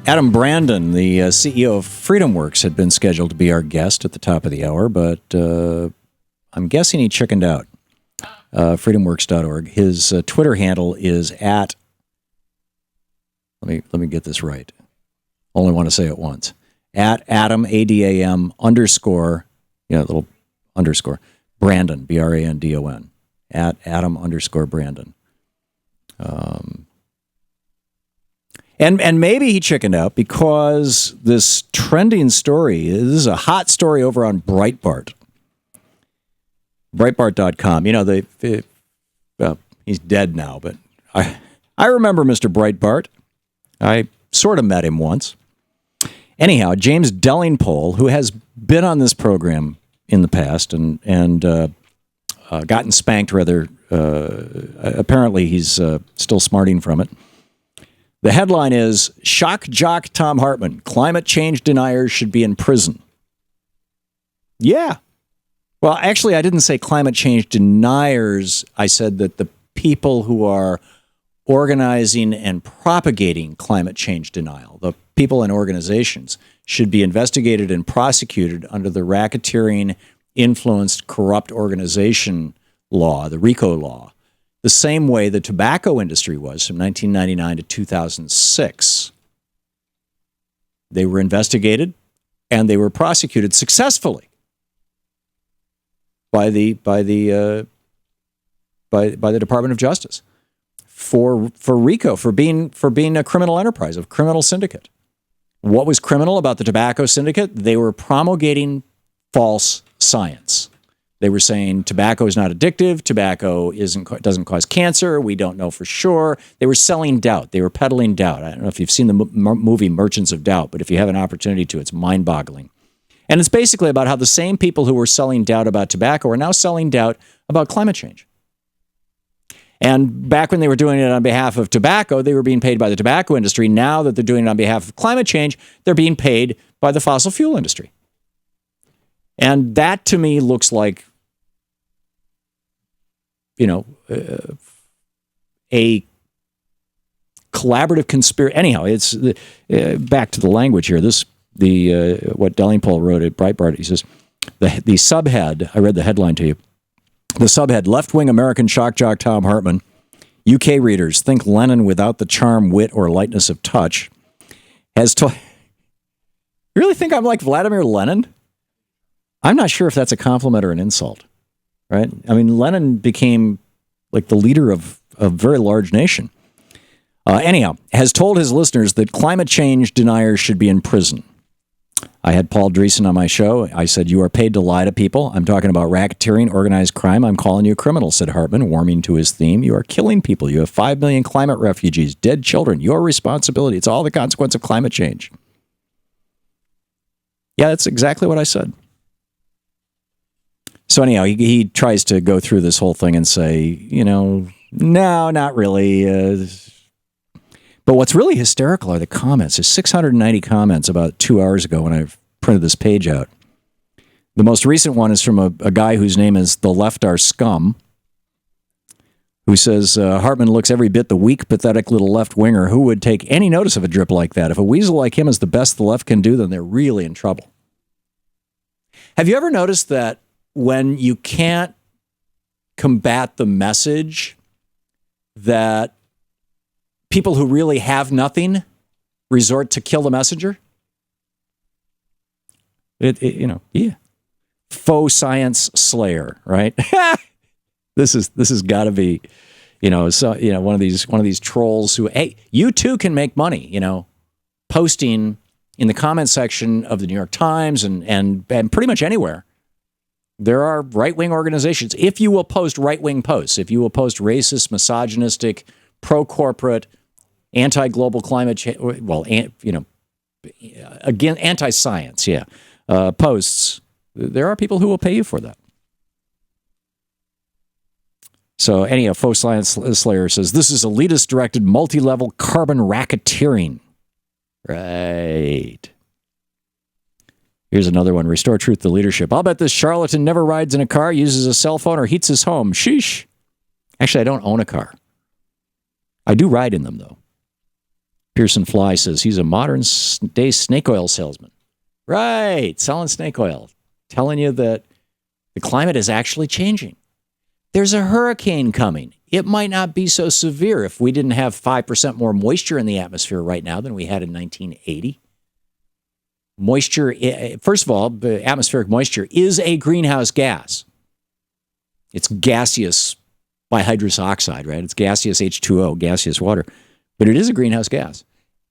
Adam Brandon, the CEO of FreedomWorks, had been scheduled to be our guest at the top of the hour, but I'm guessing he chickened out. FreedomWorks.org. His Twitter handle is at, let me get this right. Only want to say it once. At Adam, ADAM, underscore, little underscore, Brandon, BRANDON. At Adam underscore Brandon. And maybe he chickened out because this trending story, this is a hot story over on Breitbart. Breitbart.com. Well, he's dead now, but I remember Mr. Breitbart. I sort of met him once. Anyhow, James Delingpole, who has been on this program in the past and gotten spanked rather, apparently he's still smarting from it. The headline is, Shock Jock Thom Hartmann, climate change deniers should be in prison. Yeah. Well, actually, I didn't say climate change deniers. I said that the people who are organizing and propagating climate change denial, the people and organizations, should be investigated and prosecuted under the racketeering, influenced, corrupt organization law, the RICO law, the same way the tobacco industry was from 1999 to 2006. They were investigated and they were prosecuted successfully by the Department of Justice for RICO, for being a criminal enterprise, a criminal syndicate. What was criminal about the tobacco syndicate? They were promulgating false science. They were saying tobacco is not addictive, tobacco doesn't cause cancer, we don't know for sure. They were selling doubt. They were peddling doubt. I don't know if you've seen the movie Merchants of Doubt, but if you have an opportunity to, it's mind-boggling. And it's basically about how the same people who were selling doubt about tobacco are now selling doubt about climate change. And back when they were doing it on behalf of tobacco, they were being paid by the tobacco industry. Now that they're doing it on behalf of climate change, they're being paid by the fossil fuel industry. And that, to me, looks like a collaborative conspiracy. Anyhow, it's back to the language here. What Delingpole wrote at Breitbart. He says the subhead. I read the headline to you. The subhead: Left-wing American shock jock Thom Hartmann. UK readers think Lennon without the charm, wit, or lightness of touch. Has told. You really think I'm like Vladimir Lenin? I'm not sure if that's a compliment or an insult. Right? I mean, Lenin became like the leader of a very large nation. Anyhow, has told his listeners that climate change deniers should be in prison. I had Paul Dreesen on my show. I said, you are paid to lie to people. I'm talking about racketeering, organized crime. I'm calling you a criminal, said Hartmann, warming to his theme. You are killing people. You have 5 million climate refugees, dead children. Your responsibility. It's all the consequence of climate change. Yeah, that's exactly what I said. So anyhow, he tries to go through this whole thing and say, no, not really. But what's really hysterical are the comments. There's 690 comments about 2 hours ago when I printed this page out. The most recent one is from a guy whose name is The Left Are Scum, who says, Hartmann looks every bit the weak, pathetic little left-winger. Who would take any notice of a drip like that? If a weasel like him is the best the left can do, then they're really in trouble. Have you ever noticed that when you can't combat the message, that people who really have nothing resort to kill the messenger? Yeah. Faux science slayer, right? This has got to be, one of these trolls who, hey, you too can make money, posting in the comment section of the New York Times and pretty much anywhere. There are right-wing organizations. If you will post right-wing posts, if you will post racist, misogynistic, pro-corporate, anti-global climate change, again, anti-science, posts, there are people who will pay you for that. So anyhow, Faux Science Slayer says, this is elitist-directed, multi-level carbon racketeering. Right. Here's another one. Restore truth to leadership. I'll bet this charlatan never rides in a car, uses a cell phone, or heats his home. Sheesh. Actually, I don't own a car. I do ride in them, though. Pearson Fly says he's a modern day snake oil salesman. Right, selling snake oil, telling you that the climate is actually changing. There's a hurricane coming. It might not be so severe if we didn't have 5% more moisture in the atmosphere right now than we had in 1980. Moisture, first of all, the atmospheric moisture is a greenhouse gas. It's gaseous by hydrous oxide, right? It's gaseous H2O, gaseous water. But it is a greenhouse gas.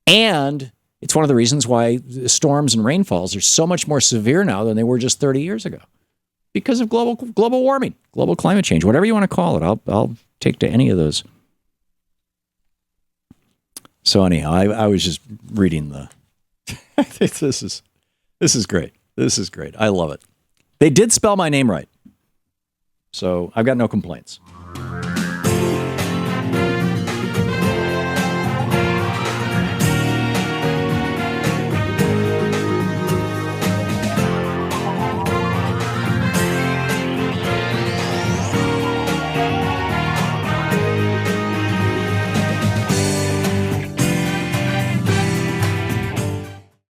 And it's one of the reasons why the storms and rainfalls are so much more severe now than they were just 30 years ago. Because of global warming, global climate change, whatever you want to call it. I'll take to any of those. So anyhow, I was just reading the... This is great. This is great. I love it. They did spell my name right. So I've got no complaints.